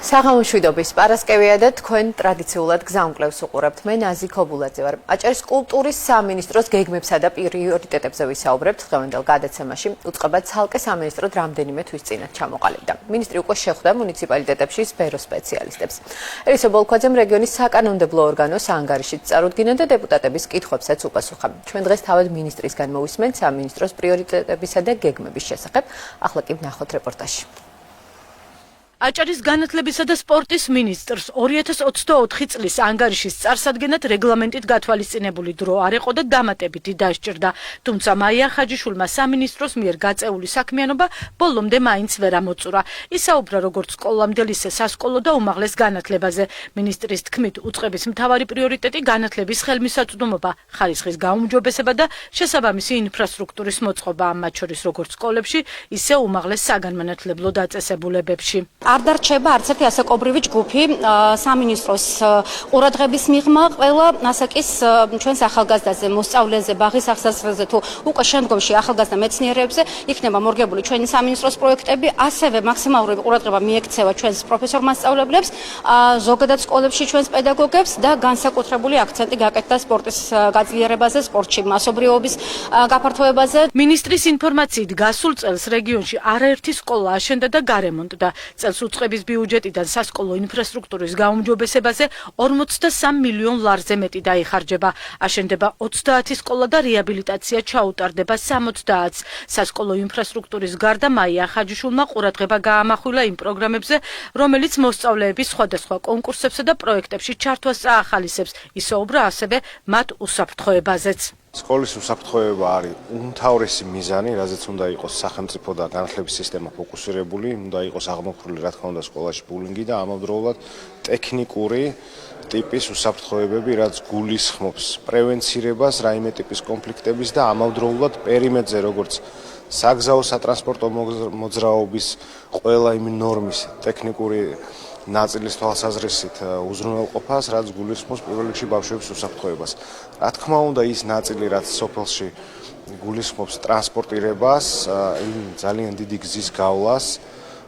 საღამოშვიდობის პარასკევია და თქვენ ტრადიციულად გზაუნკლევს უყურებთ. მე ნაზი ქობულაძე ვარ. აჭარის კულტურის სამინისტროს გეგმებსა და პრიორიტეტებზე ვისაუბრებთ. დღევანდელ გადაცემაში უწყება ცალკე სამინისტროდ რამდენიმე თვის წინათ ჩამოყალიბდა. მინისტრი უკვე შეხვდა მუნიციპალიტეტებში სფეროს სპეციალისტებს. ერისო ბოლქვაძემ რეგიონის საკანონმდებლო ორგანოს ანგარიშით წარუდგინა და დეპუტატების კითხვებსაც უპასუხა. ჩვენ დღეს თავად მინისტრისგან მოვისმენთ სამინისტროს პრიორიტეტებისა და გეგმების შესახებ. ახლა კი ვნახოთ რეპორტაჟი. აჭარის განათლებისა და სპორტის მინისტრს 2024 წლის ანგარიშის წარსადგენად რეგლამენტით გათვალისწინებული დრო არ ეყო და დამატებითი დასჭირდა. თუმცა მაია ხაჯიშვილმა სამინისტროს მიერ გაწეული საქმიანობა ბოლომდე მაინც ვერ ამოწურა. ისაუბრა როგორც სკოლამდელ ისე სასკოლო და უმაღლეს განათლებაზე. მინისტრის თქმით, უწყების მთავარი პრიორიტეტი განათლების ხელმისაწვდომობა, ხარისხის გაუმჯობესება და შესაბამისი ინფრასტრუქტურის მოწყობა, მათ შორის როგორც სკოლებში, ისე უმაღლეს საგანმანათლებლო დაწესებულებებში. არ დარჩება არც ერთი ასაკობრივი ჯგუფი სამინისტროს ყურადღების მიღმა ყველა ასაკის ჩვენს ახალგაზრდაზე, მოსწავლეზე, ბაღის აღსასრულზე თუ უკვე შემდგომში ახალგაზრდა მეცნიერებზე იქნება მორგებული ჩვენი სამინისტროს პროექტები, ასევე მაქსიმალური ყურადღება მიექცევა ჩვენს პროფესორ მასწავლებლებს, ზოგადად სკოლებში ჩვენს პედაგოგებს და განსაკუთრებული აქცენტი გაკეთდა სპორტის გაძლიერებაზე, სპორტში მასობრივობის გაფართოებაზე. მინისტრის ინფორმაციით გასულ წელს რეგიონში არაერთი სკოლა აშენდა და გარემონტდა. უწყების ბიუჯეტიდან სასკოლო ინფრასტრუქტურის გაუმჯობესებაზე 43 მილიონ ლარზე მეტი დაიხარჯება. აშენდება 30 სკოლა და რეაბილიტაცია ჩაუტარდება 70-ს. სასკოლო ინფრასტრუქტურის გარდა მაია ხაჯიშვილმა ყურადღება გაამახვილა იმ პროგრამებზე, რომელიც მოსწავლეების სხვადასხვა კონკურსებსა და პროექტებში ჩართვას წაახალისებს. ისაუბრა ასევე მათ უსაფრთხოებაზეც. სკოლის უსაფრთხოება არის უმთავრესი მიზანი, რაზეც უნდა იყოს სახელმწიფო და განათლების სისტემა ფოკუსირებული, უნდა იყოს აღმოფხვრილი, რა თქმა უნდა, სკოლაში ბულინგი და ამავდროულად ტექნიკური ტიპის უსაფრთხოებები, რაც გულისხმობს პრევენცირებას, რაიმე ტიპის კონფლიქტების და ამავდროულად პერიმეტრზე, როგორც საგზაო სატრანსპორტო მოძრაობის ყველა იმ ნორმის ტექნიკური ნაწილის თვალსაზრისით უზრუნველყოფას, რაც გულისხმობს პირველ რიგში ბავშვების უსაფრთხოებას. რა თქმა უნდა, ის ნაწილი, რაც სოფელში გულისხმობს ტრანსპორტირებას, ძალიან დიდი გზის გავლას,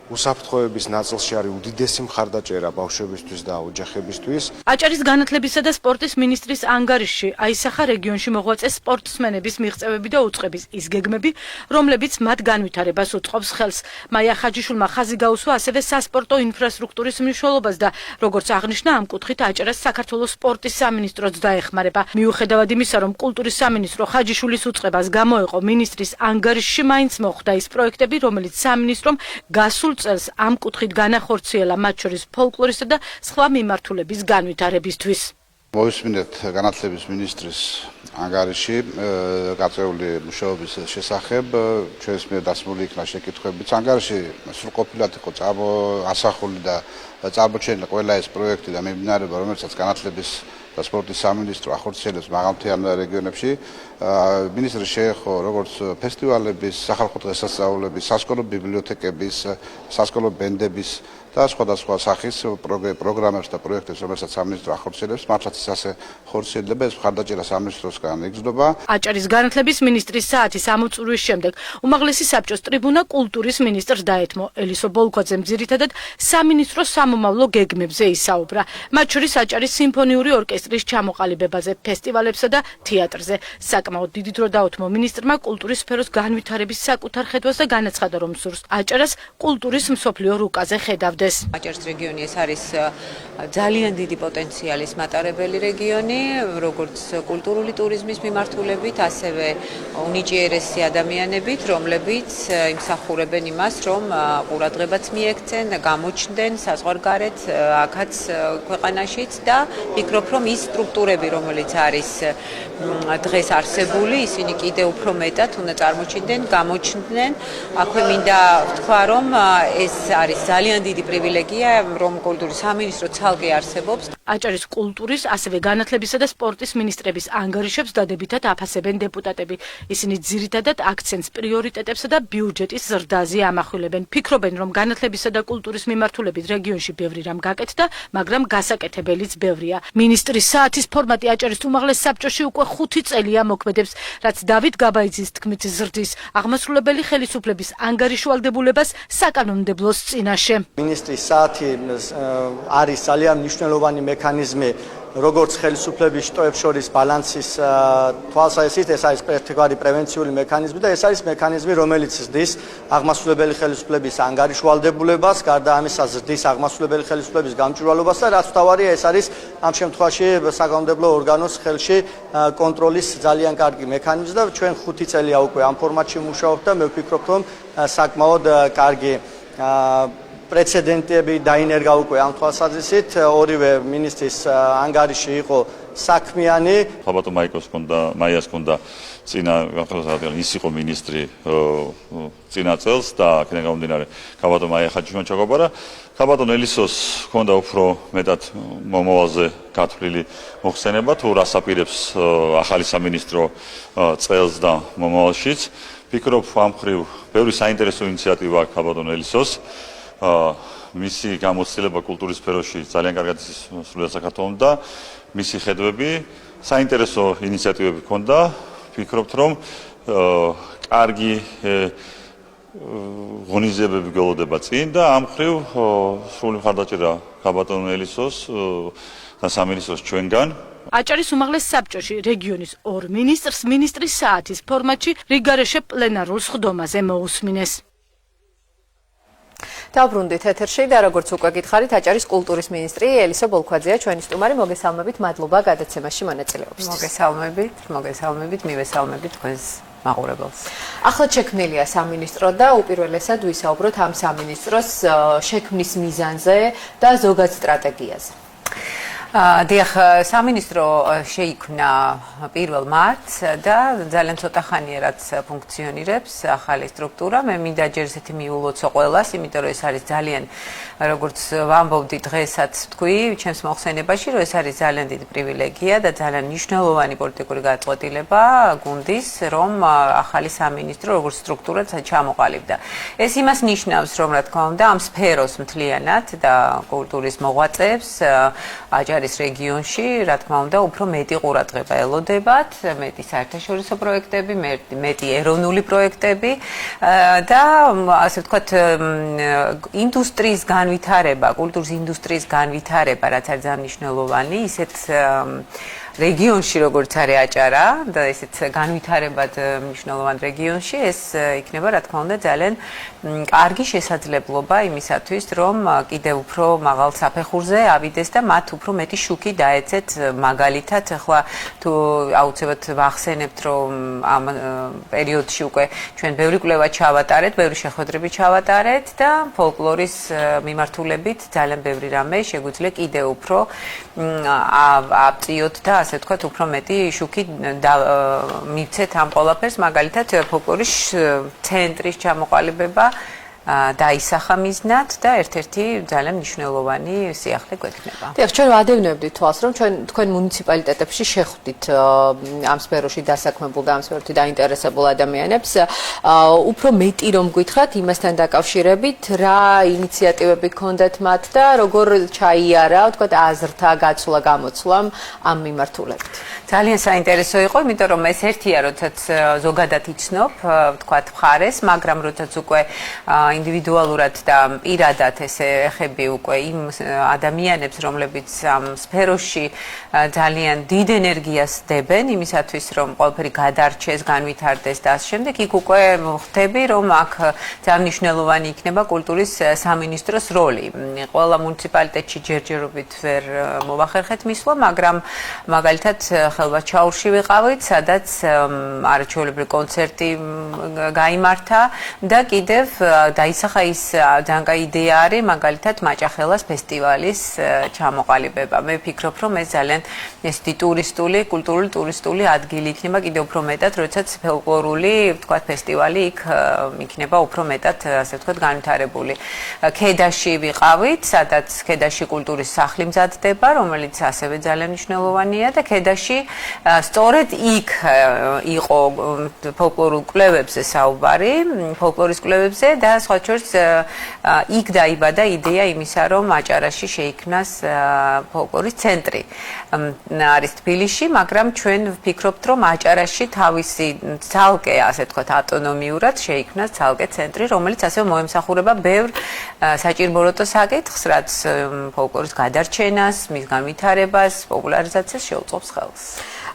უსაფრთხოების ნაწილში არის უდიდესი მხარდაჭერა ბავშვებისთვის და ოჯახებისთვის. აჭარის განათლებისა და სპორტის მინისტრის ანგარიშში აისახა რეგიონში მოღვაწე სპორტსმენების მიღწევები და უწყების ის გეგმები, რომლებიც მათ განვითარებას უწყობს ხელს. მაია ხაჯიშვილმა ხაზი გაუსვა ასევე სასპორტო ინფრასტრუქტურის მნიშვნელობას და როგორც აღნიშნა, ამ კუთხით აჭარას საქართველოს სპორტის სამინისტროც დაეხმარება. მიუხედავად იმისა, რომ კულტურის სამინისტრო ხაჯიშვილის უწყებას გამოეყო, მინისტრის ანგარიშში მაინც მოხვდა ის პროექტები, რომელიც სამინისტრომ გასულ წელს ამ კუთხით განახორციელა, მათ შორის ფოლკლორისა და სხვა მიმართულების განვითარებისთვის. მოვისმინეთ განათლების მინისტრის ანგარიში გაწეული მუშაობის შესახებ, ჩვენს მიერ დასმული იქნა შეკითხვებიც. ანგარიში სრულყოფილად იყო ასახული და წარმოჩენილი ყველა ეს პროექტი და მიმდინარეობა, რომელსაც განათლების და სპორტის სამინისტრო ახორციელებს მაღალმთიან რეგიონებში. მინისტრი შეეხო როგორც ფესტივალების, სახალხო დღესასწაულების, სასკოლო ბიბლიოთეკების, სასკოლო ბენდების და სხვადასხვა სახის პროგრამებს და პროექტებს, რომელსაც სამინისტრო ახორციელებს, მართლაც ის ასე ხორციელდება, ეს მხარდაჭერა სამინისტროსგან იგრძნობა. აჭარის განათლების მინისტრის საათის ამოწურვის შემდეგ უმაღლესი საბჭოს ტრიბუნა კულტურის მინისტრს დაეთმო. ელისო ბოლქვაძემ ძირითადად სამინისტროს სამომავლო გეგმებზე ისაუბრა, მათ შორის აჭარის სიმფონიური ორკესტრის ჩამოყალიბებაზე, ფესტივალებსა და თეატრზე. საკმაოდ დიდი დრო დაუთმო მინისტრმა კულტურის სფეროს განვითარების საკუთარ ხედვას და განაცხადა, რომ სურს აჭარას კულტურის მსოფლიო რუკაზე ხედავდეს. აჭარის რეგიონი ეს არის ძალიან დიდი პოტენციალის მატარებელი რეგიონი, როგორც კულტურული ტურიზმის მიმართულებით, ასევე უნიჭიერესი ადამიანებით, რომლებიც იმსახურებენ იმას, რომ ყურადღებაც მიექცენ, გამოჩნდნენ საზღვარგარეთ, აქაც ქვეყანაშიც და ვფიქრობ, რომ ის სტრუქტურები, რომელიც არის დღეს არსებული, ისინი კიდევ უფრო მეტად უნდა წარმოჩინდნენ, გამოჩნდნენ. აქვე მინდა ვთქვა, რომ ეს არის ძალიან დიდი პრივილეგია, რომ კულტურის სამინისტრო ცალკე არსებობს. აჭარის კულტურის, ასევე განათლებისა და სპორტის მინისტრების ანგარიშებს დადებითად აფასებენ დეპუტატები. ისინი ძირითადად აქცენტს პრიორიტეტებსა და ბიუჯეტის ზრდაზე ამახვილებენ. ფიქრობენ, რომ განათლებისა და კულტურის მიმართულებით რეგიონში ბევრი რამ გაკეთდა, მაგრამ გასაკეთებელიც ბევრია. მინისტრის საათის ფორმატი აჭარის უმაღლეს საბჭოში უკვე 5 წელია მოქმედებს, რაც დავით გაბაიძის თქმით ზრდის აღმასრულებელი ხელისუფლების ანგარიშვალდებულებას საკანონმდებლოს წინაშე. მინისტრის საათი არის ძალიან მნიშვნელოვანი მექანიზმი, როგორც ხელისუფლების შტოებს შორის ბალანსის თვალსაზრისით, ეს არის ერთგვარი პრევენციული მექანიზმი და ეს არის მექანიზმი, რომელიც ზრდის აღმასრულებელი ხელისუფლების ანგარიშვალდებულებას, გარდა ამისა ზრდის აღმასრულებელი ხელისუფლების გამჭვირვალობას და რაც მთავარია, ეს არის ამ შემთხვევაში საკანონმდებლო ორგანოს ხელში კონტროლის ძალიან კარგი მექანიზმი და ჩვენ 5 წელია უკვე ამ ფორმატში მუშაობთ და მე ვფიქრობ, რომ საკმაოდ კარგი პრეცედენტები დაინერგა უკვე ამ თვალსაზრისით. ორივე მინისტრის ანგარიში იყო საქმიანი. ხაბატონ მაიას ჰქონდა წინა ის იყო მინისტრი წინა წელს და აქედან გამომდინარე ხაბატონ მაია ხაჯიშვილმა ჩაგვაბარა. ხაბატონ ელისოს ჰქონდა უფრო მეტად მომავალზე გათვლილი მოხსენება, თუ რას აპირებს ახალი სამინისტრო წელს და მომავალშიც. ფიქრობ, ამ მხრივ ბევრი საინტერესო ინიციატივა აქვს ხაბატონ ელისოს. მისი გამოცდილება კულტურის სფეროში ძალიან კარგად ისრულებს საქართველოს და მისი ხედვები საინტერესო ინიციატივები ჰქონდა. ფიქრობთ, რომ კარგი ღონისძიებები გველოდება წინ და ამ მხრივ სრული მხარდაჭერა ხაბატონ ელისოს და სამინისტროს ჩვენგან. აჭარის უმაღლეს საბჭოში რეგიონის 2 მინისტრს მინისტრის საათის ფორმატში რიგარეშე პლენარულ სხდომაზე მოусმინეს. დავბრუნდით ეთერში და როგორც უკვე გითხარით, აჭარის კულტურის მინისტრი ელისო ბოლქვაძეა ჩვენი სტუმარი. მოგესალმებით, მადლობა გადაცემაში მონაწილეობისთვის. მოგესალმებით, მივესალმებით თქვენს მაყურებელს. ახლად შექმნილია სამინისტრო და უპირველესად ვისაუბროთ ამ სამინისტროს შექმნის მიზანზე და ზოგად სტრატეგიაზე. დიახ, სამინისტრო შეიქმნა 1 მარტს და ძალიან ცოტა ხანია რაც ფუნქციონირებს ახალი სტრუქტურა. მე მინდა ჯერ ესეთი მიულოცო ყველას, იმიტომ რომ ეს არის ძალიან, როგორც ვამბობდი დღესაც თქვი, ჩემს მოხსენებაში, რომ ეს არის ძალიან დიდი პრივილეგია და ძალიან მნიშვნელოვანი პოლიტიკური გადაწყვეტილება გუნდის, რომ ახალი სამინისტრო როგორც სტრუქტურა ჩამოყალიბდა. ეს იმას ნიშნავს, რომ რა თქმა უნდა, ამ სფეროს მთლიანად და კულტურის მოღვაწეებს აჭარის რეგიონში, რა თქმა უნდა, უფრო მეტი ყურადღება ელოდებათ, მეტი საერთაშორისო პროექტები, მეტი ეროვნული პროექტები და ასე ვთქვათ, ინდუსტრიის განვითარება, კულტურის ინდუსტრიის განვითარება, რაც არის ძალიან მნიშვნელოვანი, ისეთ რეგიონში, როგორც არის აჭარა და ესეც განვითარებად მნიშვნელოვან რეგიონში, ეს იქნება, რა თქმა უნდა, ძალიან კარგი შესაძლებლობა იმისათვის, რომ კიდევ უფრო მაღალ საფეხურზე ავიდეს და მათ უფრო მეტი შუქი დაეცეთ. მაგალითად, ახლა თუ აუცილებლად ვახსენებთ, რომ ამ პერიოდში უკვე ჩვენ ბევრი კვლევა ჩავატარეთ, ბევრი შეხვედრები ჩავატარეთ და ფოლკლორის მიმართულებით ძალიან ბევრი რამე შეგვიძლია კიდევ უფრო აპწიოთ და ასე ვთქვათ, უფრო მეტი შუქი მივცეთ ამ ყველაფერს, მაგალითად ფოლკლორის ცენტრის ჩამოყალიბება დაისახა მიზნად და ერთ-ერთი ძალიან მნიშვნელოვანი სიახლე გვექნება. დიახ, ჩვენ ვადევნებდით თვალს, რომ თქვენ მუნიციპალიტეტებში შეხვდით ამ სფეროში დასაქმებულ და ამ სფეროში დაინტერესებულ ადამიანებს. უფრო მეტი რომ გითხრათ იმასთან დაკავშირებით, რა ინიციატივები გქონდათ მათ და როგორ ჩაიარა, ვთქვათ, აზრთა გაცვლა გამოცვლამ ამ მიმართულებით. ძალიან საინტერესო იყო, იმიტომ რომ ეს ერთია, როდესაც ზოგადად იცნობ, ვთქვათ, მხარეს, მაგრამ როდესაც უკვე ინდივიდუალურად და პირადად ესე ეხები უკვე იმ ადამიანებს, რომლებიც ამ სფეროში ძალიან დიდ ენერგიას დებენ იმისათვის, რომ ყველაფერი გადარჩეს, განვითარდეს და ასე შემდეგ, იქ უკვე ხვდები, რომ აქ ძალიან მნიშვნელოვანი იქნება კულტურის სამინისტროს როლი. ყველა მუნიციპალიტეტში ჯერჯერობით ვერ მოვახერხეთ მისვლა, მაგრამ მაგალითად ხელვაჩაურში ვიყავით, სადაც არაჩვეულებრივი კონცერტი გაიმართა და კიდევ დაისახა ის ძალიან კაი იდეა არის მაგალითად მაჭახელას ფესტივალის ჩამოყალიბება. მე ვფიქრობ, რომ ეს ძალიან ესეთი ტურისტული, კულტურული ტურისტული ადგილი იქნება კიდევ უფრო მეტად, როდესაც ფოლკლორული, ვთქვათ, ფესტივალი იქ იქნება უფრო მეტად, ასე ვთქვათ, განვითარებული. ქედაში ვიყავით, სადაც ქედაში კულტურის სახლი მზადდება, რომელიც ასევე ძალიან მნიშვნელოვანია და ქედაში სწორედ იქ იყო ფოლკლორულ კვლევებზე საუბარი, ფოლკლორის კვლევებზე და სხვა შორის იქ დაიბადა იდეა იმისა, რომ აჭარაში შეიქმნას ფოლკლორის ცენტრი. არის თბილისში, მაგრამ ჩვენ ვფიქრობთ, რომ აჭარაში თავისი ცალკე, ასე ვთქვათ, ავტონომიურად შეიქმნას ცალკე ცენტრი, რომელიც ასევე მოემსახურება ბევრ საჭიროებო საკითხს, რაც ფოლკლორის გადარჩენას, მის განვითარებას, პოპულარიზაციას შეუწყობს ხელს.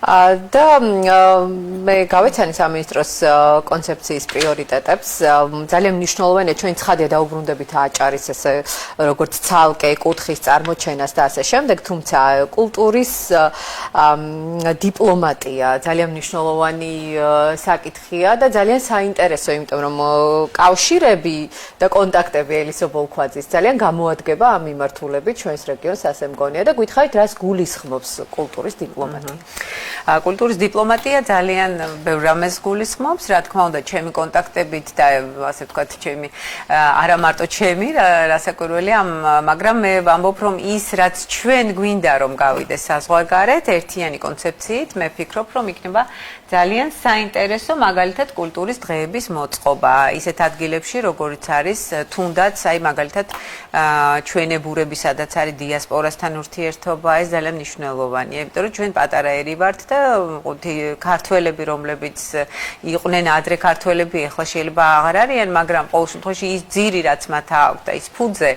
და მე გავეცანი სამინისტროს კონცეფციის პრიორიტეტებს. ძალიან მნიშვნელოვანია ჩვენი ცხადია დაუბრუნდებით აჭარის ესე როგორც ცალკე კუთხის წარმოჩენას და ასე შემდეგ, თუმცა კულტურის დიპლომატია ძალიან მნიშვნელოვანი საკითხია და ძალიან საინტერესო, იმიტომ რომ კავშირები და კონტაქტები ელისო ბოლქვაძის ძალიან გამოადგება ამ მიმართულებით ჩვენს რეგიონს, ასე მგონია და გითხარით, რას გულისხმობს კულტურის დიპლომატია. კულტურის დიპლომატია ძალიან ბევრ რამეს გულისხმობს, რა თქმა უნდა, ჩემი კონტაქტებით და ასე ვთქვათ, ჩემი არა მარტო ჩემი, რასაკვირველია, მაგრამ მე ვამბობ, რომ ის რაც ჩვენ გვინდა რომ გავიდეს საზღვარგარეთ, ერთიანი კონცეფციით, მე ვფიქრობ, რომ იქნება ძალიან საინტერესო მაგალითად კულტურის დღეების მოწყობა ისეთ ადგილებში, როგორიც არის თუნდაც აი მაგალითად ჩვენებურები, სადაც არის დიასპორასთან ურთიერთობა, ეს ძალიან მნიშვნელოვანია, იმიტომ რომ ჩვენ პატარა ერი ვართ და ქართველები, რომლებიც იყვნენ ადრე ქართველები, ეხლა შეიძლება აღარ არიან, მაგრამ ყოველ შემთხვევაში ის ძირი, რაც მათ აქვს და ის ფუძე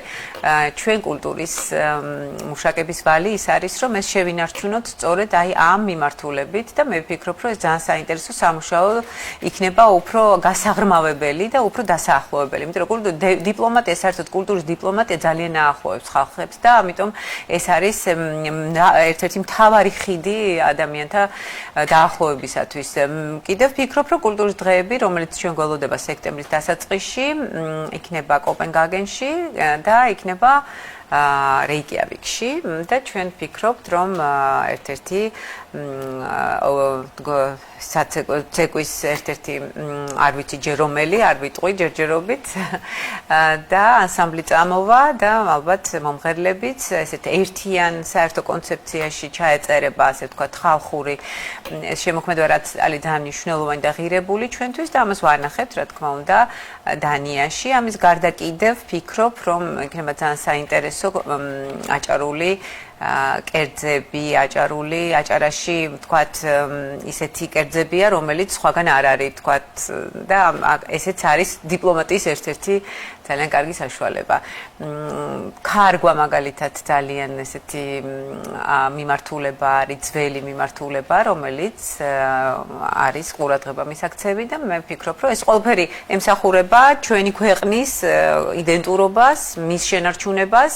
ჩვენ კულტურის მუშაკების ვალი ის არის, რომ ეს შევინარჩუნოთ სწორედ აი ამ მიმართულებით და მე ვფიქრობ, რომ ეს ძალიან საინტერესო სამუშაო იქნება უფრო გასაღრმავებელი და უფრო დასაახლოვებელი. იმიტომ რომ დიპლომატია, საერთოდ კულტურის დიპლომატია ძალიან აახლოვებს ხალხებს და ამიტომ ეს არის ერთ-ერთი მთავარი ხიდი ადამიანთა დაახლოებისათვის. კიდევ ვფიქრობ, რომ კულტურის დღეები, რომელიც ჩვენ გველოდება სექტემბრის დასაწყისში, იქნება კოპენჰაგენში და იქნება რეიკიავიკში და ჩვენ ვფიქრობთ, რომ ერთ-ერთი ცეკვის ერთ-ერთი არ ვიცი ჯერ რომელი, არ ვიტყვი ჯერჯერობით და ანსამბლი წამოვა და ალბათ მომღერლებიც ესეთ ერთიან საერთო კონცეფციაში ჩაეწერება, ასე ვთქვათ, ხალხური შემოქმედება, რაც არის ძალიან მნიშვნელოვანი და ღირებული ჩვენთვის და ამას ვანახებთ, რა თქმა უნდა, დანიაში. ამის გარდა კიდევ ვფიქრობ, რომ იქნება ძალიან საინტერესო აჭარული კერძები, აჭარაში, ვთქვათ, ისეთი კერძებია, რომელიც სხვაგან არ არის, ვთქვათ, და ესეც არის დიპლომატიის ერთ-ერთი ძალიან კარგი საშუალება. ქარგვა მაგალითად ძალიან ესეთი მიმართულება არის, ძველი მიმართულება, რომელიც არის ყურადღება მისაქცევი და მე ვფიქრობ, რომ ეს ყველაფერი ემსახურება ჩვენი ქვეყნის იდენტურობას, მის შენარჩუნებას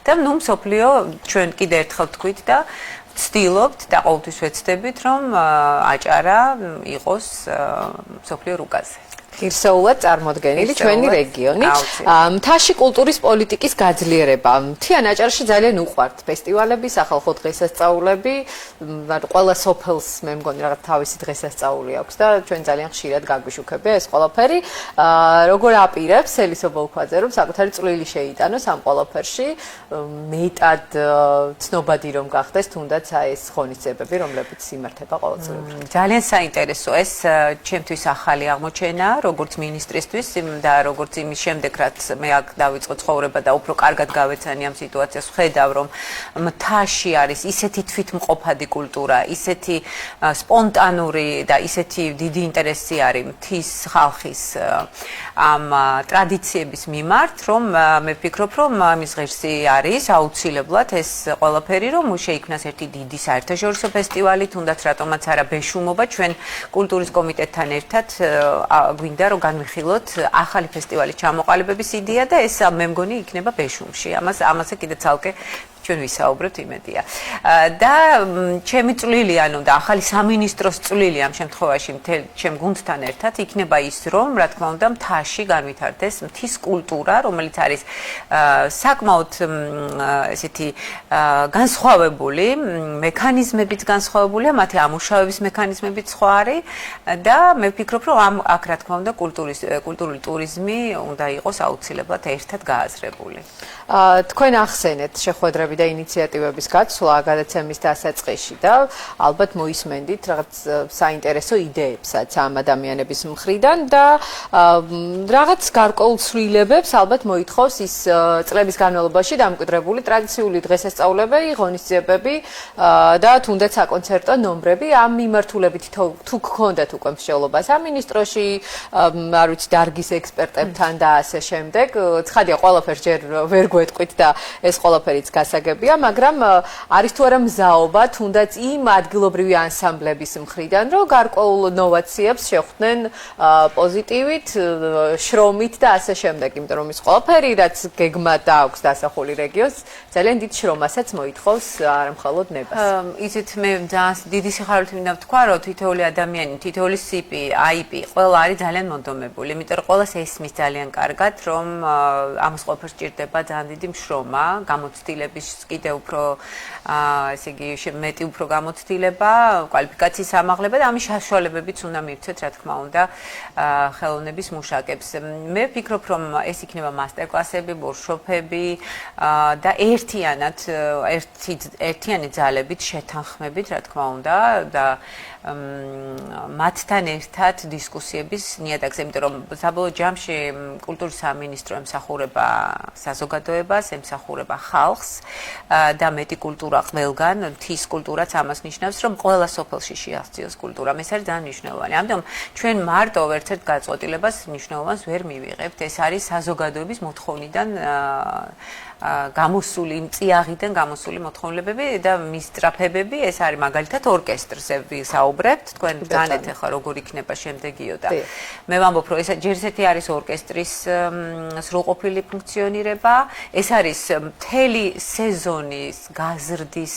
და ნუ მსოფლიო ჩვენ კიდევ ერთხელ თქვით და ვცდილობთ და ყოველთვის ვეცდებით, რომ აჭარა იყოს მსოფლიო რუკაზე. ღირსეულად წარმოდგენილი ჩვენი რეგიონი. მთაში კულტურის პოლიტიკის გაძლიერება. მთიან აჭარაში ძალიან უყვართ ფესტივალები, სახალხო დღესასწაულები, ყველა სოფელს მე მგონი რაღაც თავისი დღესასწაული აქვს და ჩვენ ძალიან ხშირად გაგვიშუქებია ეს ყველაფერი. როგორ აპირებს ელისო ბოლქვაძე, რომ საკუთარი წვლილი შეიტანოს ამ ყველაფერში, მეტად ცნობადი რომ გახდეს თუნდაც ეს ღონისძიებები, რომლებიც იმართება ყოველწლიურად. ძალიან საინტერესო ეს ჩემთვის ახალი აღმოჩენა. როგორც მინისტრისთვის და როგორც იმის შემდეგ, რაც მე აქ დავიწყო ცხოვრება და უფრო კარგად გავეცანი ამ სიტუაციას, ვხედავ, რომ მთაში არის ისეთი თვითმყოფადი კულტურა, ისეთი სპონტანური და ისეთი დიდი ინტერესი არის მთის ხალხის ამ ტრადიციების მიმართ, რომ მე ვფიქრობ, რომ ამის ღირსი არის აუცილებლად ეს ყველაფერი, რომ შეიქმნას ერთი დიდი საერთაშორისო ფესტივალი, თუნდაც რატომაც არა ბეშუმობა, ჩვენ კულტურის კომიტეტთან ერთად გვინდა რომ განვიხილოთ ახალი ფესტივალის ჩამოყალიბების იდეა და ეს მე მგონი იქნება ბეშუმში. ამაზე კიდე ცალკე ჩვენ ვისაუბრებთ იმედია. და ჩემი წვლილი, ანუ და ახალი სამინისტროს წვლილი ამ შემთხვევაში ჩემ გუნდთან ერთად იქნება ის, რომ რა თქმა უნდა მთაში განვითარდეს მთის კულტურა, რომელიც არის საკმაოდ ესეთი განსხვავებული, მექანიზმებით განსხვავებულია, მათი ამუშავების მექანიზმებით სხვა არის და მე ვფიქრობ, რომ აქ რა თქმა უნდა კულტურული ტურიზმი უნდა იყოს აუცილებლად ერთად გააზრებული. თქვენ ახსენეთ შეხვედრები და ინიციატივების გაცვლა გადაცემის დასაწყისში და ალბათ მოისმენდით რაღაც საინტერესო იდეებსაც ამ ადამიანების მხრიდან და რაღაც გარკვეულ ცვლილებებს ალბათ მოითხოვს ის წლების განმავლობაში დამკვიდრებული ტრადიციული დღესასწაულები, ღონისძიებები და თუნდაც საკონცერტო ნომრები ამ მიმართულებით თუ გქონდათ უკვე მსჯელობა სამინისტროში, არ ვიცი, დარგის ექსპერტებთან და ასე შემდეგ. ცხადია, ყველაფერს ჯერ ვერ გვეტყვით და ეს ყველაფერიც გასაგებია, მაგრამ არის თუ არა მზაობა თუნდაც იმ ადგილობრივი ანსამბლების მხრიდან, რომ გარკვეულ ნოვაციებს შეხვდნენ პოზიტივით, შრომით და ასე შემდეგ, იმიტომ რომ ის ყველაფერი, რაც გეგმად აქვს დასახული რეგიონს, ძალიან დიდ შრომასაც მოითხოვს არა მხოლოდ ნებას. იცით, მე ძალიან დიდი სიხარულით მინდა ვთქვა, რომ თითოეული ადამიანი, თითოეული სიპი, აიპი, ყველა არის ძალიან მონდომებული, იმიტომ რომ ყველას ესმის ძალიან კარგად, რომ ამას ყველაფერს სჭირდება ძალიან დიდი შრომა, გამოცდილების კიდევ უფრო ესე იგი მეტი უფრო გამოცდილება, კვალიფიკაციის ამაღლება და ამის საშუალებებიც უნდა მივცეთ, რა თქმა უნდა, ხელოვნების მუშაკებს. მე ვფიქრობ, რომ ეს იქნება მასტერკლასები, ვორქშოპები და ერთიანი ძალებით, შეთანხმებით, რა თქმა უნდა და მათთან ერთად დისკუსიების ნიადაგზე, იმიტომ რომ საბოლოო ჯამში კულტურის სამინისტრო ემსახურება საზოგადოებას, ემსახურება ხალხს და მეტი კულტურა ყველგან, მთის კულტურაც ამას ნიშნავს, რომ ყველა სოფელში შეაღწიოს კულტურა. ეს არის ძალიან მნიშვნელოვანი. ამიტომ ჩვენ მარტო ერთ-ერთ გაწყვეტილებას მნიშვნელოვანს ვერ მივიღებთ. ეს არის საზოგადოების მოთხოვნიდან გამოსული, წიაღიდან გამოსული მოთხოვნილებები და მისწრაფებები, ეს არის მაგალითად ორკესტრზე ვისაუბრებთ, თქვენ განეთ ახლა როგორ იქნება შემდეგიო და მე ვამბობ, რომ ეს ჯერ ესეთი არის ორკესტრის სრულყოფილი ფუნქციონირება, ეს არის მთელი სეზონის გაზრდის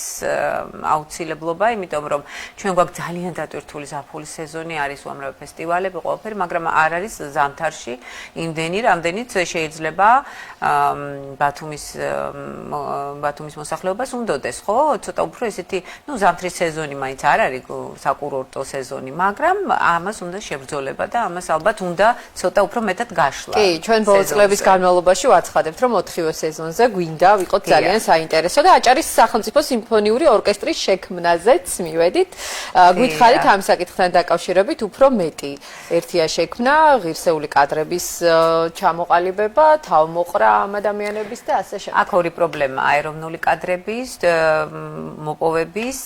აუცილებლობა, იმიტომ რომ ჩვენ გვაქვს ძალიან დატვირთული ზაფხულის სეზონი, არის უამრავი ფესტივალები, ყველაფერი, მაგრამ არ არის ზამთარში იმდენი, რამდენიც შეიძლება ბათუმის მოსახლეობას უნდოდეს, ხო? ცოტა უფრო ესეთი, ზამთრის სეზონი მაინც არ არის საკურორტო სეზონი, მაგრამ ამას უნდა შებრძოლება და ამას ალბათ უნდა ცოტა უფრო მეტად გაშლა. კი, ჩვენ ბოლო წლების განმავლობაში ვაცხადებთ, რომ 4-ვე სეზონზე გვინდა ვიყოთ ძალიან საინტერესო და აჭარის სახელმწიფო სიმფონიური ორკესტრის შექმნაზეც მივედით. გვითხარით ამ საკითხთან დაკავშირებით უფრო მეტი. ერთია შექმნა, ღირსეული კადრების ჩამოყალიბება, თავმოყრა ამ ადამიანების და ასე შემდეგ. აქ ორი პრობლემა, ეროვნული კადრების, მოპოვების,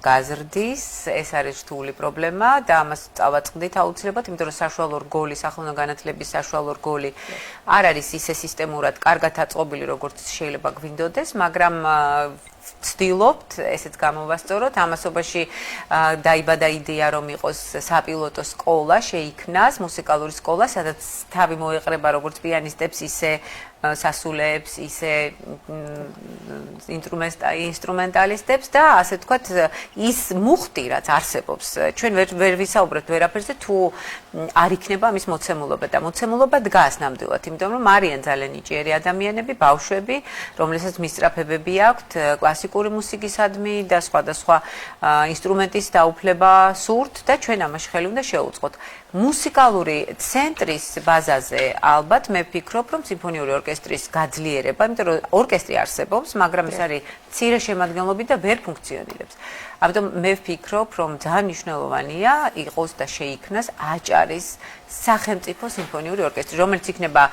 გაზრდის, ეს არის რთული პრობლემა და ამას წავაწყდით აუცილებლად, იმიტომ რომ საშუალო რგოლი, სახელმწიფო განათლების საშუალო რგოლი არ არის ისე სისტემურად კარგად აწყობილი, როგორც შეიძლება გვინდოდეს, მაგრამ ვცდილობთ ესეც გამოვასწოროთ. ამასობაში დაიბადა იდეა, რომ იყოს საპილოტო სკოლა, შეიქმნას მუსიკალური სკოლა, სადაც თავი მოეყრება როგორც პიანისტებს, ისე სასულეებს, ისე ინსტრუმენტალისტებს და ასე ვთქვათ, ის მუხტი, რაც არსებობს, ჩვენ ვერ ვისაუბრებთ ვერაფერზე, თუ არ იქნება ამის მოცემულობა და მოცემულობა დგას ნამდვილად, იმიტომ რომ არიან ძალიან ნიჭიერი ადამიანები, ბავშვები, რომლებსაც მისწრაფებები აქვთ, კლასიკური მუსიკისადმი და სხვადასხვა ინსტრუმენტის დაუფლება სურთ და ჩვენ ამაში ხელი უნდა შევუწყოთ. მუსიკალური ცენტრის ბაზაზე ალბათ მე ვფიქრობ, რომ სიმფონიური ორკესტრის გაძლიერება, იმიტომ რომ ორკესტრი არსებობს, მაგრამ ეს არის მცირე შემადგენლობით და ვერ ფუნქციონირებს. ამიტომ მე ვფიქრობ, რომ ძალიან მნიშვნელოვანია იყოს და შეიქმნას აჭარის სახელმწიფო სიმფონიური ორკესტრი, რომელიც იქნება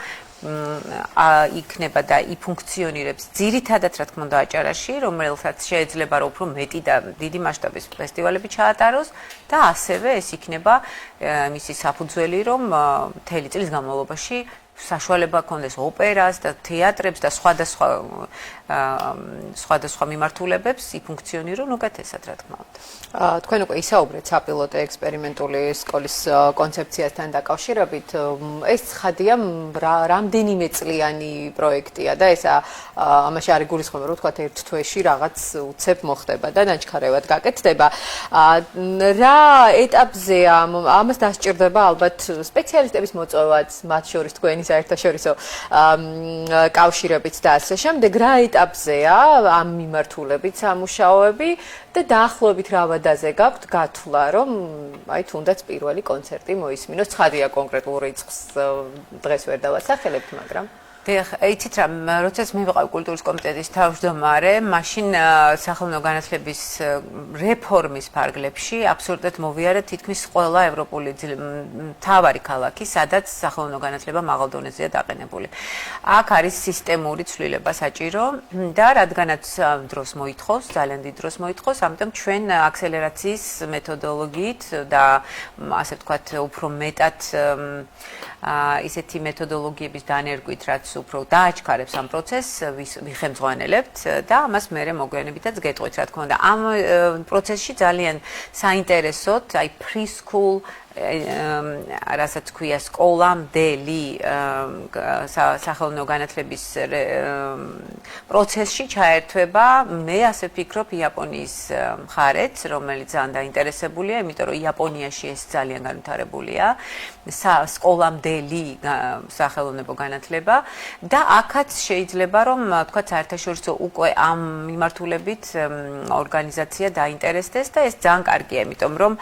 და იფუნქციონირებს ძირითადად რა თქმა უნდა აჭარაში, რომელსაც შეიძლება რომ უფრო მეტი და დიდი მასშტაბის ფესტივალები ჩაატაროს და ასევე ეს იქნება მისი საფუძველი, რომ მთელი წლის განმავლობაში საშუალება ჰქონდეს ოპერას და თეატრებს და სხვადასხვა სხვადასხვა მიმართულებებს იფუნქციონირონ უკეთესად, რა თქმა უნდა. თქვენ უკვე ისაუბრეთ საპილოტო ექსპერიმენტული სკოლის კონცეფციასთან დაკავშირებით. ეს ცხადია რამდენიმე წლიანი პროექტია და ეს ამაში არის გულისხმობა, რომ თქვათ ერთ თვეში რაღაც უცებ მოხდება და ნაჩქარევად გაკეთდება. რა ეტაპზეა ამას დასჭირდება ალბათ სპეციალისტების მოწვევაც, მათ შორის თქვენი საერთაშორისო კავშირებით და ასე შემდეგ. რა ეტაპზეა ამ მიმართულებით სამუშაოები და დაახლოებით რა ვადაზე გაქვთ გათვლა, რომ აი თუნდაც პირველი კონცერტი მოისმინოს. ცხადია კონკრეტულ რიცხვს დღეს ვერ დავასახელებთ, მაგრამ იცით რა, როდესაც მე ვიყავ კულტურის კომიტეტის თავმჯდომარე, მაშინ სახელმწიფო განათლების რეფორმის ფარგლებში აბსოლუტურად მოვიარეთ თითქმის ყველა ევროპული მთავარი ქალაქი, სადაც სახელმწიფო განათლება მაღალ დონეზეა დაყენებული. აქ არის სისტემური ცვლილება საჭირო და რადგანაც დროს მოითხოვს, ძალიან დიდ დროს მოითხოვს, ამიტომ ჩვენ აქსელერაციის მეთოდოლოგიით და ასე ვთქვათ, უფრო მეტად ისეთი მეთოდოლოგიების დანერგვით, რაც უფრო დააჩქარებს ამ პროცესს, ვიხემძღვანელებთ და ამას მერე მოგვიანებითაც გეტყვით, რა თქმა უნდა. ამ პროცესში ძალიან საინტერესოდ, აი preschool რასაც ქვია სკოლამდელი სახელმწიფო განათლების პროცესში ჩაერთვება, მე ასე ვფიქრობ, იაპონიის მხარეც, რომელიც ძალიან დაინტერესებულია, იმიტომ რომ იაპონიაში ეს ძალიან განვითარებულია, სკოლამდელი სახელმწიფო განათლება და აქაც შეიძლება რომ თქვა საერთაშორისო უკვე ამ მიმართულებით ორგანიზაცია დაინტერესდეს და ეს ძალიან კარგია, იმიტომ რომ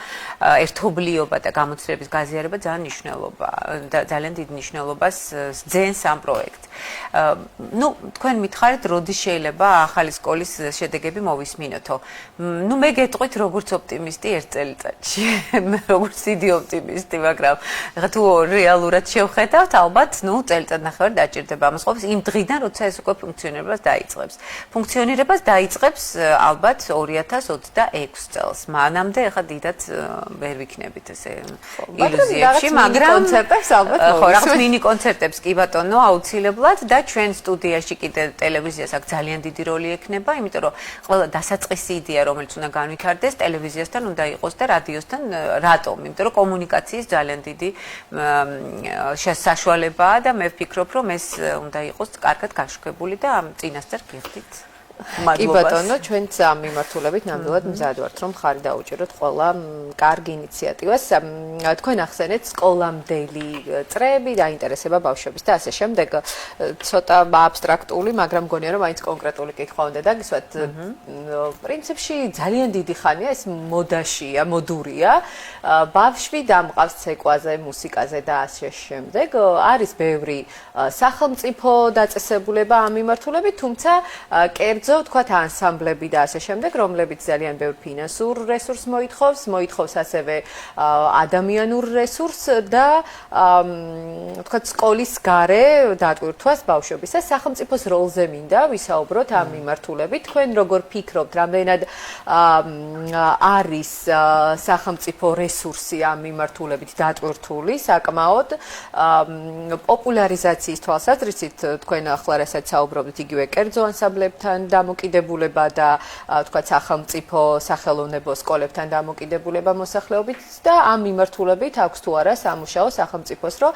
ერთობლიობა და გამოცდილების გაზიარება ძალიან დიდ მნიშვნელობას ძენს ამ პროექტს. თქვენ მითხარით, როდის შეიძლება ახალი სკოლის შედეგები მოვისმინოთო. მე გეტყვით როგორც ოპტიმისტი ერთ წელიწადში, როგორც დიდი ოპტიმისტი, მაგრამ თუ რეალურად შევხედავთ, ალბათ, წელიწადნახევარი დაჭირდება ამას ყოფს იმ დღიდან, როცა ეს უკვე ფუნქციონირებას დაიწყებს. ფუნქციონირებას დაიწყებს ალბათ 2026 წელს. მანამდე ახლა დიდად ვერ ვიქნებით ესე ილუზიებში, მაგრამ კონცერტებს ალბათ რაღაც მინი კონცერტებს კი ბატონო, აუცილებლად და ჩვენ სტუდიაში კიდე ტელევიზიას აქ ძალიან დიდი როლი ექნება, იმიტომ რომ ყველა დასაწყისი იდეა, რომელიც უნდა განვითარდეს, ტელევიზიასთან უნდა იყოს და რადიოსთან. რატომ? იმიტომ რომ კომუნიკაციის ძალიან დიდი საშუალებაა და მე ვფიქრობ, რომ ეს უნდა იყოს კარგად გაშუქებული და ამ წინასწარ გიხდით. კი ბატონო, ჩვენც ამ მიმართულებით ნამდვილად მზად ვართ, რომ ხარი დაუჭიროთ ყველა კარგ ინიციატივას. თქვენ ახსენეთ სკოლამდელი წრეები, დაინტერესება ბავშვების და ასე შემდეგ. ცოტა აბსტრაქტული, მაგრამ მგონია რომ მაინც კონკრეტული კითხვა უნდა დაგისვათ. პრინციპში ძალიან დიდი ხანია ეს მოდაშია, მოდურია. ბავშვი დამყავს ცეკვაზე, მუსიკაზე და ასე შემდეგ. არის ბევრი სახელმწიფო დაწესებულება ამ მიმართულებით, თუმცა კერძო ვთქვათ ანსამბლები და ასე შემდეგ, რომლებიც ძალიან ბევრ ფინანსურ რესურსს მოითხოვს ასევე ადამიანურ რესურსს და ვთქვათ სკოლის გარე დატვირთვას ბავშვების და სახელმწიფოს როლზე მინდა ვისაუბროთ ამ მიმართულებით. თქვენ როგორ ფიქრობთ, რამდენად არის სახელმწიფო რესურსი ამ მიმართულებით დატვირთული საკმაოდ პოპულარიზაციის თვალსაზრისით, თქვენ ახლა რასაც საუბრობთ იგივე კერძო ანსამბლებთან დამოკიდებულება და თქვა სახელმწიფო სახელოვნებო სკოლებთან დამოკიდებულება მოსახლეობით და ამ მიმართულებით აქვს თუ არა სამუშაო სახელმწიფოს, რომ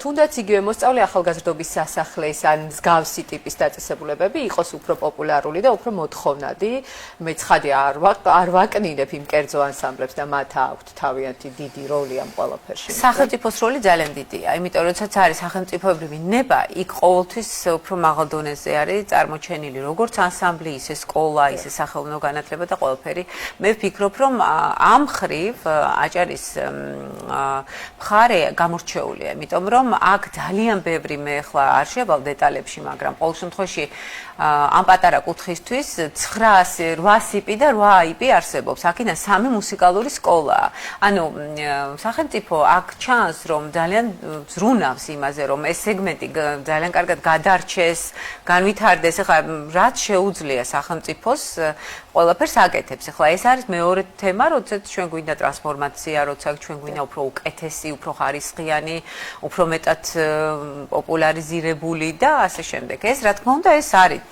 თუნდაც იგივე მოსწავლე ახალგაზრდობის სასახლეს ან მსგავსი ტიპის დაწესებულებები იყოს უფრო პოპულარული და უფრო მოთხოვნადი. მე ცხადია არ ვაკნინებ იმ კერძო ანსამბლებს და მათ აქვთ თავიანთი დიდი როლი ამ ყველაფერში. სახელმწიფოს როლი ძალიან დიდია, იმიტომ რომ როდესაც არის სახელმწიფოებრივი ნება, იქ ყოველთვის უფრო მაღალ დონეზე არის წარმოჩენილი როგორც ანსამბლი, ისე სკოლა, ისე სახელმწიფო განათლება და ყველაფერი. მე ვფიქრობ, რომ ამ ხრივ აჭარის მხარე გამორჩეულია, იმიტომ რომ აქ ძალიან ბევრი მე ახლა არ შევალ დეტალებში, მაგრამ ყოველ შემთხვევაში ამ პატარა კუთხისთვის 8 იპი და 8 იპი არსებობს. აქედან 3 მუსიკალური სკოლაა. ანუ სახელმწიფო აქ ჩანს, რომ ძალიან ზრუნავს იმაზე, რომ ეს სეგმენტი ძალიან კარგად გადარჩეს, განვითარდეს. ახლა რაც შეუძლია სახელმწიფოს ყველაფერს აკეთებს. ახლა ეს არის მეორე თემა, როდესაც ჩვენ გვინდა ტრანსფორმაცია, როცა ჩვენ გვინდა უფრო უკეთესი, უფრო ხარისხიანი, უფრო მეტად პოპულარიზირებული და ასე შემდეგ. ეს რა თქმა უნდა ეს არის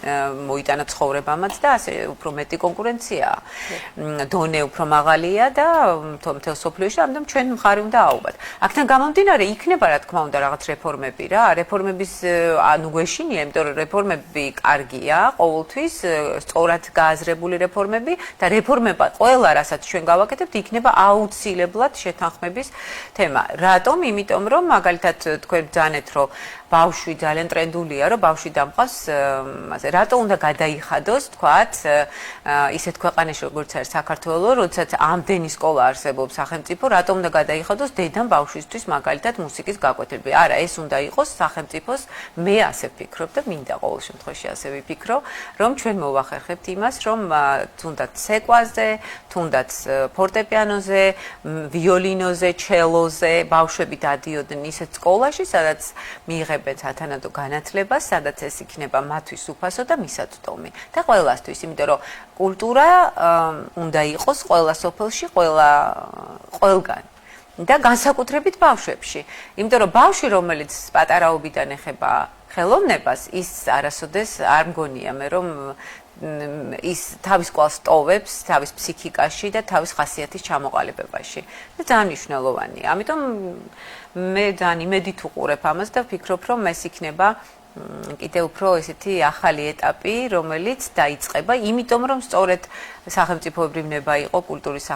მოიტანა ცხოვრებამაც და ასე უფრო მეტი კონკურენციაა. დონე უფრო მაღალია და მთელ სოფლიოში, ამიტომ ჩვენ მხარი უნდა აუღოთ. აქთან გამომდინარე, იქნება რა თქმა უნდა რაღაც რეფორმები რა. რეფორმების ანუ გვეშინია, იმიტომ რომ რეფორმები კარგია, ყოველთვის სწორად გააზრებული რეფორმები და რეფორმება ყველა რასაც ჩვენ გავაკეთებთ, იქნება აუცილებლად შეთანხმების თემა. რატომ? იმიტომ რომ მაგალითად თქვენ ბძანეთ, რომ ბავშვი ძალიან ტრენდულია, რომ ბავშვი დამყავს, ასე რატო უნდა გადაიხადოს, თქვათ, ისეთ ქვეყანაში როგორც არის საქართველო, როდესაც ამდენი სკოლა არსებობს სახელმწიფო, რატო უნდა გადაიხადოს დედამ ბავშვისთვის მაგალითად მუსიკის გაკვეთილები. არა, ეს უნდა იყოს სახელმწიფოს, მე ასე ვფიქრობ და მინდა ყოველ შემთხვევაში ასე ვიფიქრო, რომ ჩვენ მოვახერხებთ იმას, რომ თუნდაც ცეკვაზე, თუნდაც ფორტეპიანოზე, ვიოლინოზე, ჩელოზე ბავშვები დადიოდნენ ისეთ სკოლაში, სადაც მიიღებენ სათანადო განათლებას, სადაც ეს იქნება მათთვის უფასო და მისაწვდომი. და ყველასთვის, იმიტომ რომ კულტურა უნდა იყოს ყველა სოფელში, ყველგან. და განსაკუთრებით ბავშვებში. იმიტომ რომ ბავშვი, რომელიც პატარაობიდან ეხება ხელოვნებას, ის არასოდეს არ მგონია მე რომ ის თავის კვალს ტოვებს, თავის ფსიქიკაში და თავის ხასიათის ჩამოყალიბებაში. და ძალიან მნიშვნელოვანია. ამიტომ მე ძალიან იმედით უყურებ ამას და ვფიქრობ, რომ ეს იქნება კიდევ უფრო ესეთი ახალი ეტაპი, რომელიც დაიწყება, იმიტომ რომ სწორედ სახელმწიფოებრივ ნება იყო კულტურის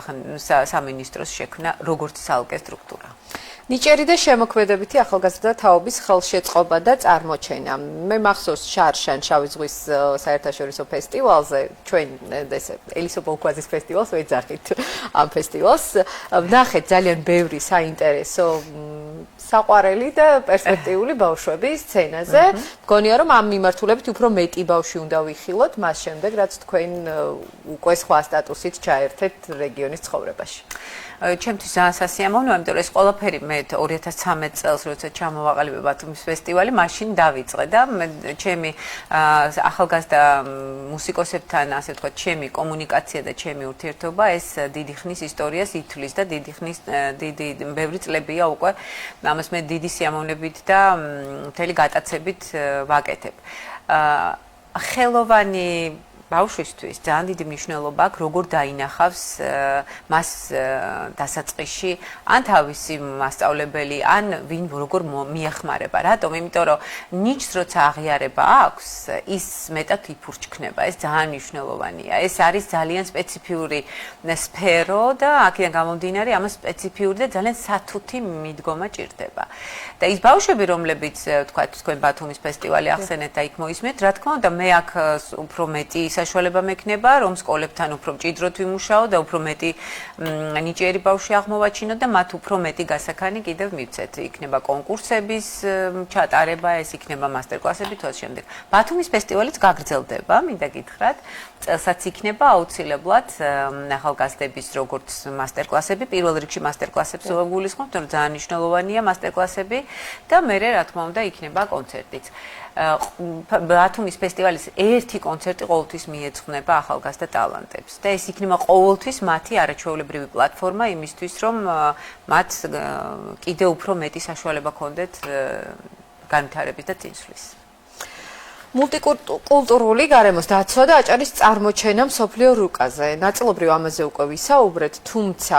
სამინისტროს შექმნა როგორც ცალკე სტრუქტურა. ნიჭიერი და შემოქმედებითი ახალგაზრდა თაობის ხელშეწყობა და წარმოჩენა. მე მახსოვს შარშან შავი ზღვის საერთაშორისო ფესტივალზე, ჩვენ ესე ელისო ბოლქვაძის ფესტივალს ვეძახით ამ ფესტივალს. ვნახეთ ძალიან ბევრი საინტერესო საყვარელი და პერსპექტიული ბავშვები სცენაზე. მგონია რომ ამ მიმართულებით უფრო მეტი ბავშვი უნდა ვიხილოთ მას შემდეგ, რაც თქვენ უკვე სხვა სტატუსით ჩაერთეთ რეგიონის ცხოვრებაში. ჩემთვის ძალიან სასიამოვნოა, იმიტომ რომ ეს ყველაფერი მე 2013 წელს, როცა ჩამოვაყალიბე ბათუმის ფესტივალი, მაშინ დავიწყე და ჩემი ახალგაზრდა მუსიკოსებთან, ასე ვთქვათ, ჩემი კომუნიკაცია და ჩემი ურთიერთობა ეს დიდი ხნის ისტორიას ითვლის და დიდი ბევრი წლებია უკვე ამას მე დიდი სიამოვნებით და მთელი გატაცებით ვაკეთებ. ხელოვანი ბავშვისთვის ძალიან დიდი მნიშვნელობა აქვს, როგორ დაინახავს მას დასაწყისში, ან თავისი მასწავლებელი, ან ვინ როგორ მიეხმარება. რატომ? იმიტომ რომ ნიჭს როცა აღიარება აქვს, ის მეტად იფურჩქნება. ეს ძალიან მნიშვნელოვანია. ეს არის ძალიან სპეციფიური სფერო და აქედან გამომდინარე, ამას სპეციფიური და ძალიან სათუთი მიდგომა ჭირდება. და ის ბავშვები, რომლებიც თქვათ, თქვენ ბათუმის ფესტივალი ახსენეთ და იქ მოისმენთ, რა თქმა უნდა, მე აქ უფრო მეტი საშუალება მექნება, რომ სკოლებთან უფრო მჭიდროდ ვიმუშაო და უფრო მეტი ნიჭიერი ბავშვი აღმოვაჩინო და მათ უფრო მეტი გასაქანი კიდევ მივცეთ. იქნება კონკურსების ჩატარება, ეს იქნება მასტერკლასები თუ ასე შემდეგ. ბათუმის ფესტივალიც გაგრძელდება, მინდა გითხრათ, წელსაც იქნება აუცილებლად ახალგაზრდების როგორც მასტერკლასები, პირველ რიგში მასტერკლასებს ვგულისხმობ, რომ ძალიან მნიშვნელოვანია მასტერკლასები და მერე რა თქმა უნდა იქნება კონცერტიც. ბათუმის ფესტივალის ერთი კონცერტი ყოველთვის მიეძღვნება ახალგაზრდა ტალანტებს და ეს იქნება ყოველთვის მათი არაჩვეულებრივი პლატფორმა იმისთვის, რომ მათ კიდევ უფრო მეტი საშუალება ჰქონდეთ განვითარების და წინსვლის. მულტიკულტურული გარემოს დაცვა და აჭარის წარმოჩენა მსოფლიო რუკაზე. ნაწილობრივ ამაზე უკვე ვისაუბრეთ, თუმცა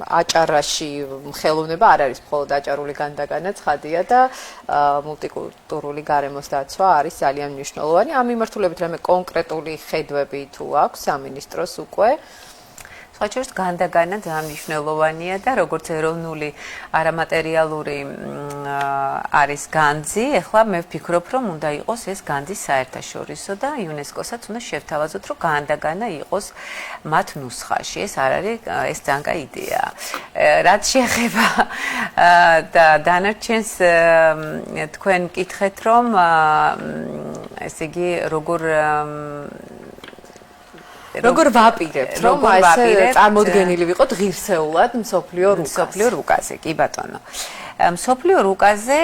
აჭარაში ხელოვნება არ არის მხოლოდ აჭარული განდაგანა ცხადია და მულტიკულტურული გარემოს დაცვა არის ძალიან მნიშვნელოვანი. ამ მიმართულებით რამე კონკრეტული ხედვები თუ აქვს სამინისტროს უკვე? სხვაჩვენს განდაგანა ძალიან მნიშვნელოვანია და როგორც ეროვნული არამატერიალური არის განძი, ეხლა მე ვფიქრობ, რომ უნდა იყოს ეს განძი საერთაშორისო და იუნესკოსაც უნდა შევთავაზოთ, რომ განდაგანა იყოს მათ ნუსხაში. ეს არ არის, ეს ძალიან კაი იდეაა. რაც შეეხება და დანარჩენს თქვენ მკითხეთ, რომ ესე იგი როგორ ვაპირებთ, რომ ესე წარმოდგენილი ვიყოთ ღირსეულად მსოფლიო რუკაზე. კი ბატონო. მსოფლიო რუკაზე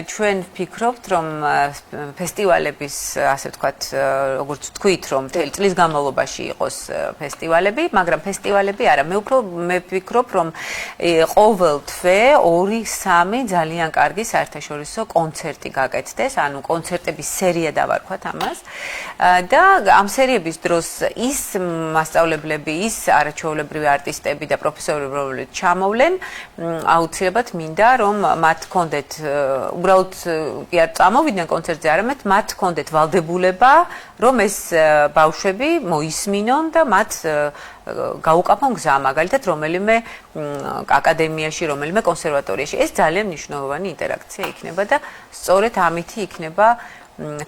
ჩვენ ვფიქრობთ, რომ ფესტივალების, ასე ვთქვათ, როგორც ვთქვით, რომ მთელი წლის განმავლობაში იყოს ფესტივალები, მაგრამ ფესტივალები არა, მე ვფიქრობ, რომ ყოველ თვე 2-3 ძალიან კარგი საერთაშორისო კონცერტი გაკეთდეს, ანუ კონცერტების სერია დავარქვათ ამას. და ამ სერიების დროს ის მასწავლებლები, ის არაჩვეულებრივი არტისტები და პროფესორები, რომლებიც ჩამოვლენ, აუცილებლად მინდა, რომ მათ ჰქონდეთ უბრალოდ კი არ წამოვიდნენ კონცერტზე, არამედ მათ ჰქონდეთ ვალდებულება, რომ ეს ბავშვები მოისმინონ და მათ გაუკაფონ გზა, მაგალითად, რომელიმე აკადემიაში, რომელიმე კონსერვატორიაში. ეს ძალიან მნიშვნელოვანი ინტერაქცია იქნება და სწორედ ამითი იქნება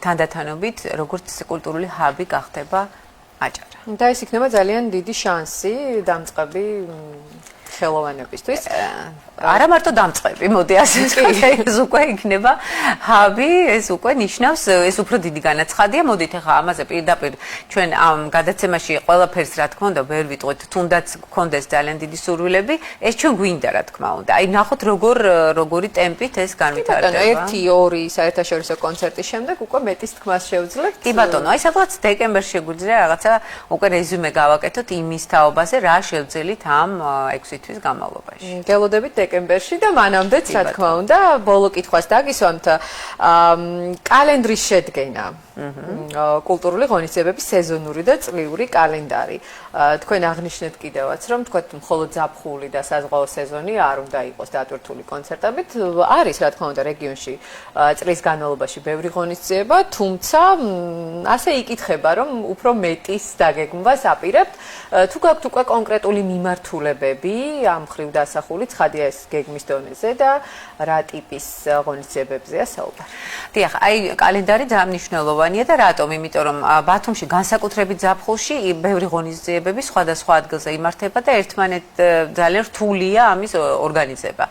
თანდათანობით, როგორც კულტურული ჰაბი გახდება აჭარა. და ეს იქნება ძალიან დიდი შანსი დამწყები ხელოვანებისთვის. არა მარტო დამწყები, მოდი ასე ვთქვი, ეს უკვე იქნება ჰაბი, ეს უკვე ნიშნავს, ეს უფრო დიდი განაცხადია. მოდით ახლა ამაზე პირდაპირ ჩვენ ამ გადაცემაში ყველაფერს რა თქმა უნდა ვერ ვიტყვით, თუნდაც გქონდეს ძალიან დიდი სურვილები, ეს ჩვენ გვინდა რა თქმა უნდა. აი ნახოთ როგორი ტემპით ეს განვითარდება. 1-2 საერთაშორისო კონცერტის შემდეგ უკვე მეტის თქმას შევძლებთ. კი ბატონო, აი სადღაც დეკემბერში შეგვიძლია რაღაცა უკვე რეზიუმე გავაკეთოთ იმის თაობაზე, რა შევძელით ამ 6 თვის განმავლობაში. გელოდებით დეკემბერში და მანამდეც რა თქმა უნდა ბოლო კითხვას დაგისვამთ კალენდრის შედგენა კულტურული ღონისძიებების სეზონური და წლიური კალენდარი. თქვენ აღნიშნეთ კიდევაც რომ თქვათ მხოლოდ ზაფხული და საზღვაო სეზონი არ უნდა იყოს დატვირთული კონცერტებით. არის რა თქმა უნდა რეგიონში წლის განმავლობაში ბევრი ღონისძიება, თუმცა ასე იკითხება რომ უფრო მეტის დაგეგმვას აპირებთ. თუ გაქვთ უკვე კონკრეტული მიმართულებები ამ მხრივ დასახული, ცხადია ეს გეგმის დონეზე და რა ტიპის ღონისძიებებზეა საუბარი. დიახ, აი კალენდარი ძალიან მნიშვნელოვანია და რატომ? იმიტომ რომ ბათუმში განსაკუთრებით ზაფხულში ბევრი ღონისძიებები სხვადასხვა ადგილზე იმართება და ერთმანეთ ძალიან რთულია ამის ორგანიზება.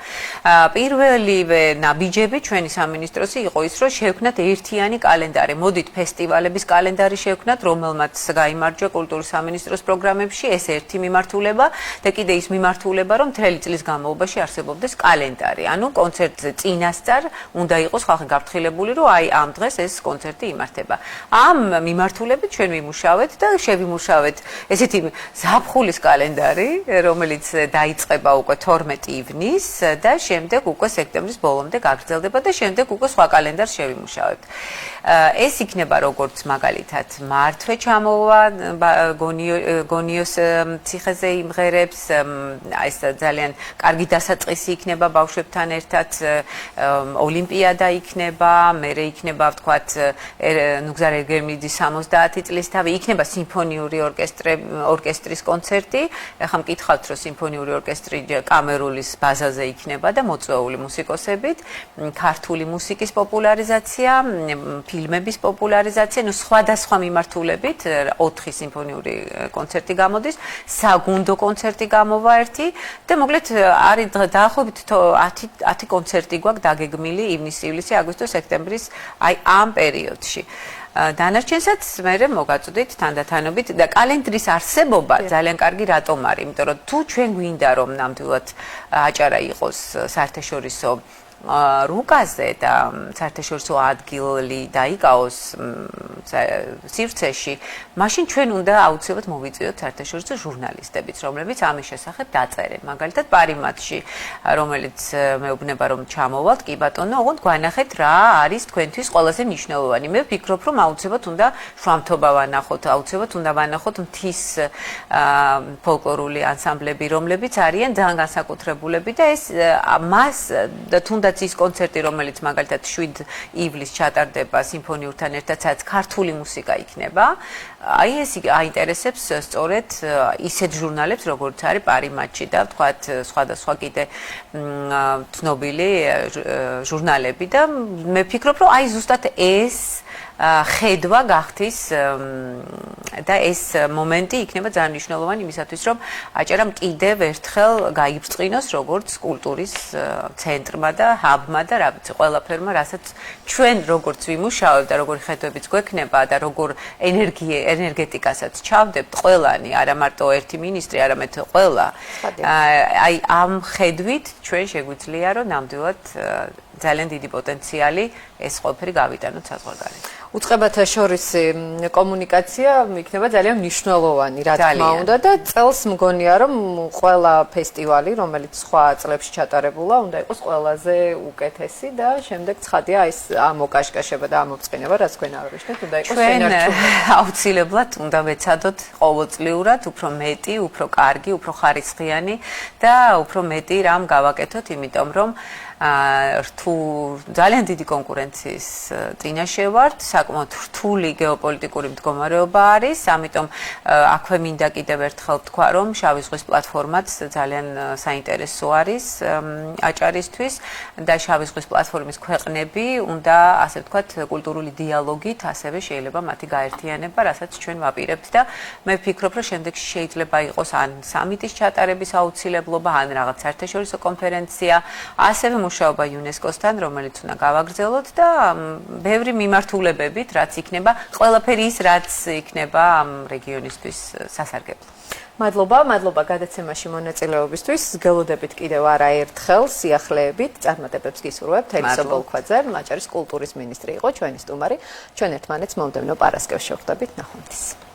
პირველივე ნაბიჯები ჩვენი სამინისტროსი იყო ის, რომ შევქნათ ერთიანი კალენდარი. მოდით ფესტივალების კალენდარი შევქნათ, რომელმაც გაიმარჯვა კულტურის სამინისტროს პროგრამებში, ეს ერთი მიმართულება და კიდე ის მიმართულება, რომ მთელი წლის განმავლობაში არსებობდეს კალენდარი. ანუ კონცერტზე წინასწარ უნდა იყოს ხალხი გაფრთხილებული, რომ აი ამ დღეს ეს კონცერტი იმართება. ამ მიმართულებით ჩვენ ვიმუშავეთ და შევიმუშავეთ ესეთი ზაფხულის კალენდარი, რომელიც დაიწყება უკვე 12 ივნის და შემდეგ უკვე სექტემბრის ბოლომდე გაგრძელდება და შემდეგ უკვე სხვა კალენდარს შევიმუშავებთ. ეს იქნება როგორც მაგალითად მართვე ჩამოვა გონიოს ციხეზე იმღერებს, ეს ძალიან კარგი დასაწყისი იქნება ბავშვებთან ერთად, ოლიმპიადა იქნება, მერე იქნება ვთქვათ ნუგზარ ერგერმიძის 70 წლის თავი, იქნება სიმფონიური ორკესტრის კონცერტი. ახლა მკითხავთ რომ სიმფონიური ორკესტრი კამერულის ბაზაზე იქნება და მოწვეული მუსიკოსებით, ქართული მუსიკის პოპულარიზაცია, ფილმების პოპულარიზაცია, ნუ სხვადასხვა მიმართულებით 4 სიმფონიური კონცერტი გამოდის, საგუნდო კონცერტი გამოვა ერთი და მოკლედ არის დაახლოებით 10 კონცერტი გვაქვს დაგეგმილი ივნის, ივლისი, აგვისტო, სექტემბრის აი ამ პერიოდში. დანარჩენსაც მე მოგაწოდით თანდათანობით და კალენდრის არსებობა ძალიან კარგი რატომ არის? იმიტომ რომ თუ ჩვენ გვინდა რომ ნამდვილად აჭარა იყოს საერთაშორისო რუკაზე და საერთაშორისო ადგილი დაიკავოს სივრცეში, მაშინ ჩვენ უნდა აუცილებლად მოვიწვიოთ საერთაშორისო ჟურნალისტებიც, რომლებიც ამის შესახებ დაწერენ. მაგალითად, პარიმატში, რომელიც მეუბნება რომ ჩამოვალთ, კი ბატონო, ოღონდ გვანახეთ რა არის თქვენთვის ყველაზე მნიშვნელოვანი. მე ვფიქრობ, რომ აუცილებლად უნდა შვამთობა ვანახოთ, აუცილებლად უნდა ვანახოთ მთის ფოლკლორული ანსამბლები, რომლებიც არიან ძალიან განსაკუთრებულები და ეს მას თუნდაც ის კონცერტი, რომელიც მაგალითად 7 ივლისს ჩატარდება სიმფონიურთან ერთად, სადაც ქართული მუსიკა იქნება, აი ეს აინტერესებს სწორედ ისეთ ჟურნალებს, როგორც არის პარიმატში და ვთქვათ სხვადასხვა კიდე ცნობილი ჟურნალები და მე ვფიქრობ, რომ აი ზუსტად ეს ხედვა გახდის და ეს მომენტი იქნება ძალიან მნიშვნელოვანი იმისათვის, რომ აჭარამ კიდევ ერთხელ გაიბწყინოს როგორც კულტურის ცენტრმა და ჰაბმა და რა ვიცი, ყველაფერმა, რასაც ჩვენ როგორც ვიმუშავებთ და როგორი ხედვებიც გვექნება და როგორ ენერგეტიკასაც ჩავდებთ ყველანი, არა მარტო ერთი მინისტრი, არამედ ყველა. აი ამ ხედვით ჩვენ შეგვიძლია რომ ნამდვილად ძალიან დიდი პოტენციალი ეს ყველაფერი გავიტანოთ საზღვარგარეთ. უწყებათა შორის კომუნიკაცია იქნება ძალიან მნიშვნელოვანი, რა თქმა უნდა და წელს მგონია რომ ყველა ფესტივალი, რომელიც სხვა წლებში ჩატარებულა, უნდა იყოს ყველაზე უკეთესი და შემდეგ ცხადია ეს ამოკაშკაშება და ამოწყინება, რაც თქვენ აღნიშნეთ, უნდა იყოს შენარჩუნებული. აუცილებლად უნდა ვეცადოთ ყოველწლიურად უფრო მეტი, უფრო კარგი, უფრო ხარისხიანი და უფრო მეტი რამ გავაკეთოთ, იმიტომ რომ ძალიან დიდი კონკურენციის წინაშე ვართ, საკმაოდ რთული გეოპოლიტიკური მდგომარეობა არის, ამიტომ აქვე მინდა კიდევ ერთხელ ვთქვა, რომ შავი ზღვის პლატფორმაც ძალიან საინტერესო არის აჭარისთვის და შავი ზღვის პლატფორმის ქვეყნები უნდა, ასე ვთქვათ, კულტურული დიალოგით ასევე შეიძლება მათი გაერთიანება, რასაც ჩვენ ვაპირებთ და მე ვფიქრობ, რომ შემდეგში შეიძლება იყოს ან სამიტის ჩატარების აუცილებლობა, ან რაღაც საერთაშორისო კონფერენცია, ასევე მუშაობა იუნესკოსთან, რომელიც უნდა გავაგრძელოთ და ბევრი მიმართულებებით, რაც იქნება ყველაფერი ის, რაც იქნება ამ რეგიონისთვის სასარგებლო. მადლობა გადაცემაში მონაწილეობისთვის. გელოდებით კიდევ არაერთხელ სიახლეებით წარმატებებს გისურვებთ. ელისო ბოლქვაძე, აჭარის კულტურის მინისტრი იყო ჩვენი სტუმარი. ჩვენ ერთმანეთს მომდევნო პარასკევს შევხვდებით. ნახვამდის.